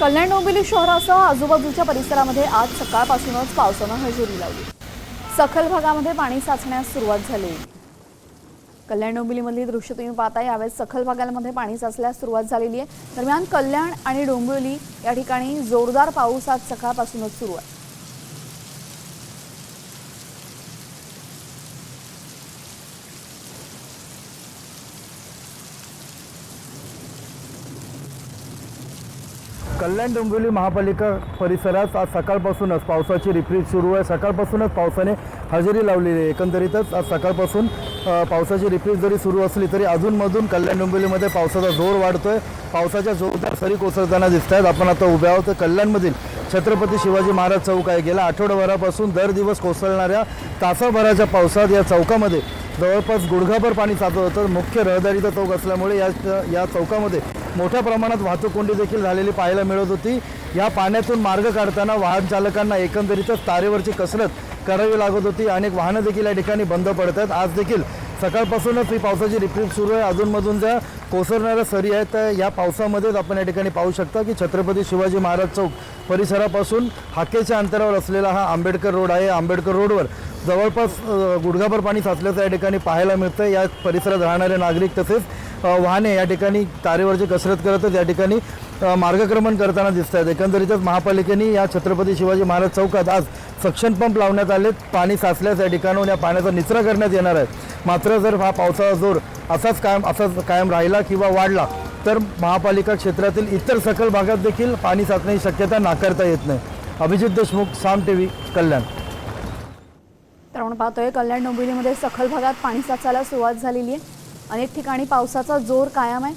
कल्याण डोंबिवली शहरासह आजूबाजूच्या परिसरामध्ये आज सकाळपासूनच पावसानं हजेरी लावली। सखल भागामध्ये पाणी साचण्यास सुरुवात झाली। कल्याण डोंबिवलीमधली दृश्य तुम्ही पाहता, यावेळेस सखल भागांमध्ये पाणी साचण्यास सुरुवात झालेली आहे। दरम्यान कल्याण आणि डोंबिवली या ठिकाणी जोरदार पाऊस आज सकाळपासूनच सुरू आहे। कल्याण डोंबिवली महापालिका परिसरात आज सकाळपासूनच पावसाची रिपरिप सुरू आहे। सकाळपासूनच पावसाने हजेरी लावलेली आहे। एकंदरीतच आज सकाळपासून पावसाची रिपरिप जरी सुरू असली तरी अजूनमधून कल्याण डोंबिवलीमध्ये पावसाचा जोर वाढतोय। पावसाच्या जोरदार सरी कोसळताना दिसत आहेत। आपण आता उभे आहोत कल्याणमधील छत्रपती शिवाजी महाराज चौक आहे। गेल्या आठवडाभरापासून दर दिवस कोसळणाऱ्या तासाभराच्या पावसात या चौकामध्ये जवळपास गुडघाभर पाणी साचत होतं। मुख्य रहदारीचा चौक असल्यामुळे या चौकामध्ये मोठ्या प्रमाणात वाहतूक कोंडी देखील झालेली पाहायला मिळत होती। या पाण्यातून मार्ग काढताना वाहन चालकांना एकंदरीतच तारेवरची कसरत करावी लागत होती। अनेक वाहनं देखील या ठिकाणी बंद पडत आहेत। आज देखील सकाळपासूनच ही पावसाची रिपरिप सुरू आहे। अजूनमधून ज्या कोसळणाऱ्या सरी आहेत तर या पावसामध्येच आपण या ठिकाणी पाहू शकता की छत्रपती शिवाजी महाराज चौक परिसरापासून हाकेच्या अंतरावर असलेला हा आंबेडकर रोड आहे। आंबेडकर रोडवर जवळपास गुडघाभर पाणी साचल्याचं या ठिकाणी पाहायला मिळतं। या परिसरात राहणारे नागरिक तसेच वाहने या ठिकाणी तारेवरची कसरत करतच या ठिकाणी मार्गक्रमण करताना दिसत आहेत। एकंदरीतच महापालिकेने या छत्रपती शिवाजी महाराज चौकात आज सक्शन पंप लावण्यात आले। पाणी साचल्यास या ठिकाणाहून या पाण्याचा निचरा करण्यात येणार आहे। मात्र जर हा पावसाचा जोर असाच कायम राहिला किंवा वाढला तर महापालिका क्षेत्रातील इतर सखल भागात देखील पाणी साचण्याची शक्यता नाकारता येत नाही। अभिजित देशमुख, साम टीव्ही, कल्याण। तर आपण पाहतोय कल्याण डोंबिवलीमध्ये सखल भागात पाणी साचायला सुरुवात झालेली आहे। अनेक ठिकाणी पावसाचा जोर कायम आहे।